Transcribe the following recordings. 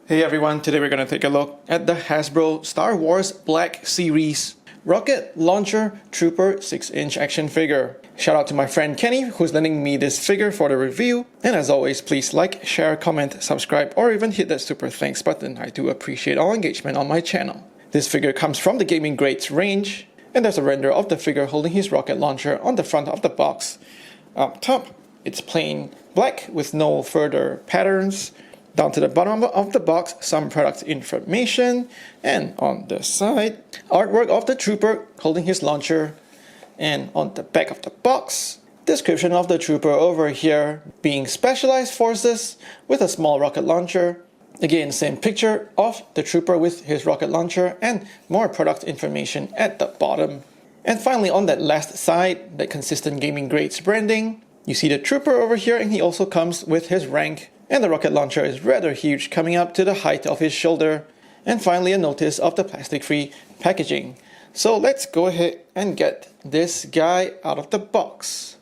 Hey everyone, today we're going to take a look at the Hasbro Star Wars Black Series Rocket Launcher Trooper 6-inch action figure. Shout out to my friend Kenny who's lending me this figure for the review. And as always, please like, share, comment, subscribe, or even hit that super thanks button. I do appreciate all engagement on my channel. This figure comes from the Gaming Grades range, and there's a render of the figure holding his rocket launcher on the front of the box. Up top, it's plain black with no further patterns. Down to the bottom of the box, some product information, and on the side, artwork of the trooper holding his launcher, and on the back of the box, description of the trooper over here being specialized forces with a small rocket launcher. Again, same picture of the trooper with his rocket launcher and more product information at the bottom. And finally, on that last side, that consistent Gaming Grades branding, you see the trooper over here, and he also comes with his rank. And the rocket launcher is rather huge, coming up to the height of his shoulder. And finally, a notice of the plastic-free packaging. So let's go ahead and get this guy out of the box.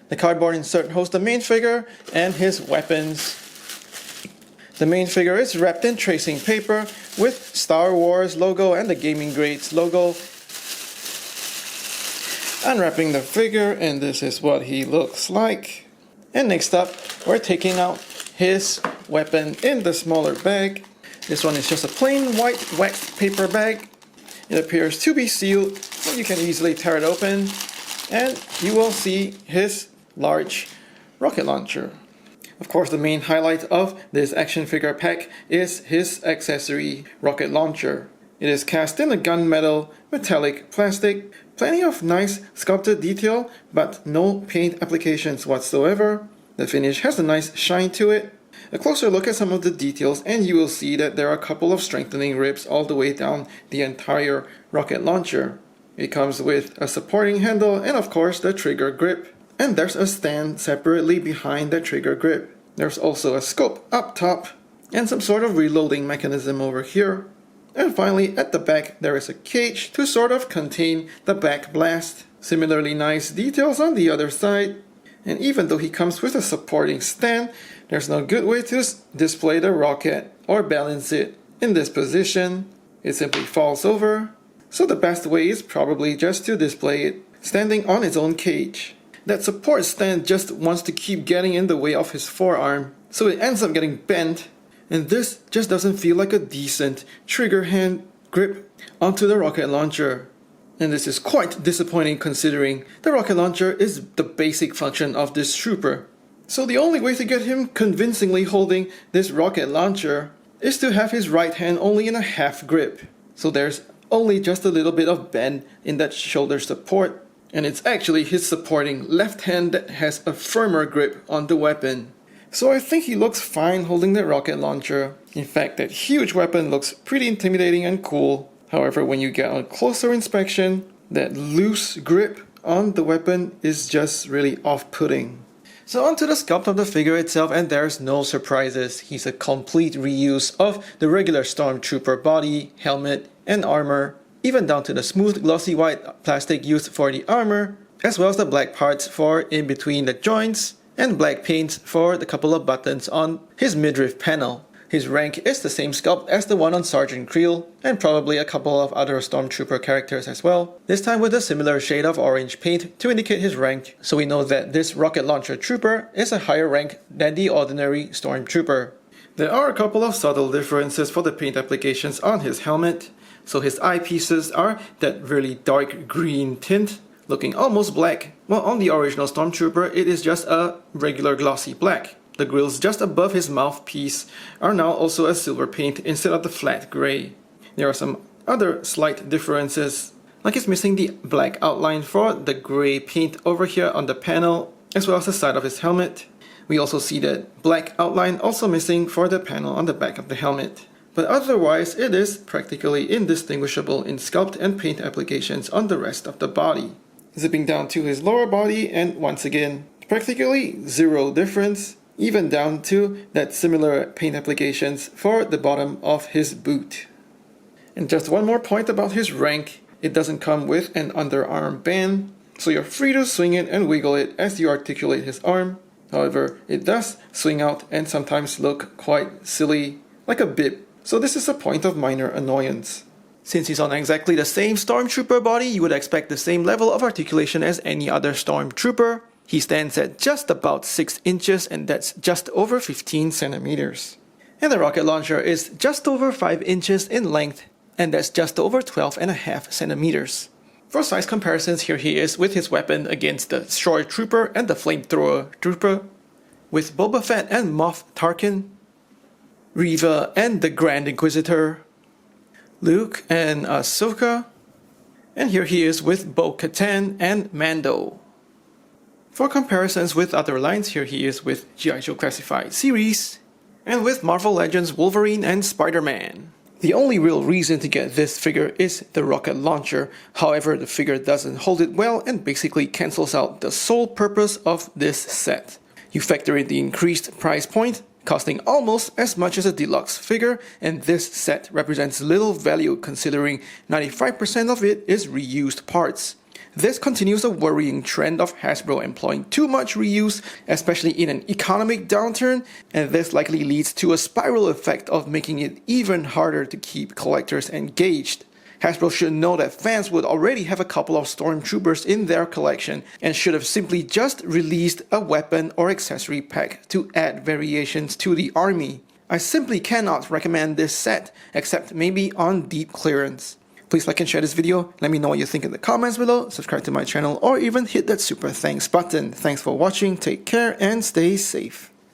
The cardboard insert holds the main figure and his weapons. The main figure is wrapped in tracing paper with Star Wars logo and the Gaming Grades logo. Unwrapping the figure, and this is what he looks like. And next up, we're taking out his weapon in the smaller bag. This one is just a plain white waxed paper bag. It appears to be sealed, so you can easily tear it open, and you will see his large rocket launcher. Of course, the main highlight of this action figure pack is his accessory rocket launcher. It is cast in a gunmetal metallic plastic. Plenty of nice sculpted detail, but no paint applications whatsoever. The finish has a nice shine to it. A closer look at some of the details and you will see that there are a couple of strengthening ribs all the way down the entire rocket launcher. It comes with a supporting handle and of course the trigger grip. And there's a stand separately behind the trigger grip. There's also a scope up top and some sort of reloading mechanism over here. And finally, at the back, there is a cage to sort of contain the back blast. Similarly nice details on the other side. And even though he comes with a supporting stand, there's no good way to display the rocket or balance it in this position. It simply falls over. So the best way is probably just to display it standing on its own cage. That support stand just wants to keep getting in the way of his forearm, so it ends up getting bent. And this just doesn't feel like a decent trigger hand grip onto the rocket launcher. And this is quite disappointing considering the rocket launcher is the basic function of this trooper. So the only way to get him convincingly holding this rocket launcher is to have his right hand only in a half grip. So there's only just a little bit of bend in that shoulder support. And it's actually his supporting left hand that has a firmer grip on the weapon. So I think he looks fine holding the rocket launcher. In fact, that huge weapon looks pretty intimidating and cool. However, when you get a closer inspection, that loose grip on the weapon is just really off-putting. So onto the sculpt of the figure itself, and there's no surprises. He's a complete reuse of the regular Stormtrooper body, helmet, and armor, even down to the smooth glossy white plastic used for the armor, as well as the black parts for in between the joints, and black paint for the couple of buttons on his midriff panel. His rank is the same sculpt as the one on Sergeant Creel, and probably a couple of other Stormtrooper characters as well, this time with a similar shade of orange paint to indicate his rank, so we know that this rocket launcher trooper is a higher rank than the ordinary Stormtrooper. There are a couple of subtle differences for the paint applications on his helmet. So his eyepieces are that really dark green tint, looking almost black, while on the original Stormtrooper it is just a regular glossy black. The grills just above his mouthpiece are now also a silver paint instead of the flat gray. There are some other slight differences, like it's missing the black outline for the gray paint over here on the panel, as well as the side of his helmet. We also see that black outline also missing for the panel on the back of the helmet. But otherwise it is practically indistinguishable in sculpt and paint applications on the rest of the body. Zipping down to his lower body, and once again, practically zero difference, even down to that similar paint applications for the bottom of his boot. And just one more point about his rank, it doesn't come with an underarm band. so you're free to swing it and wiggle it as you articulate his arm. However, it does swing out and sometimes look quite silly, like a bib, so this is a point of minor annoyance. Since he's on exactly the same Stormtrooper body, you would expect the same level of articulation as any other Stormtrooper. He stands at just about 6 inches, and that's just over 15 centimeters. And the rocket launcher is just over 5 inches in length, and that's just over 12.5 centimeters. For size comparisons, here he is with his weapon against the Shore Trooper and the Flamethrower Trooper, with Boba Fett and Moff Tarkin, Reva and the Grand Inquisitor, Luke and Ahsoka, and here he is with Bo-Katan and Mando. For comparisons with other lines, here he is with G.I. Joe Classified Series, and with Marvel Legends Wolverine and Spider-Man. The only real reason to get this figure is the rocket launcher. However, the figure doesn't hold it well and basically cancels out the sole purpose of this set. You factor in the increased price point, costing almost as much as a deluxe figure, and this set represents little value considering 95% of it is reused parts. This continues a worrying trend of Hasbro employing too much reuse, especially in an economic downturn, and this likely leads to a spiral effect of making it even harder to keep collectors engaged. Hasbro should know that fans would already have a couple of Stormtroopers in their collection and should have simply just released a weapon or accessory pack to add variations to the army. I simply cannot recommend this set, except maybe on deep clearance. Please like and share this video, let me know what you think in the comments below, subscribe to my channel, or even hit that super thanks button. Thanks for watching, take care and stay safe.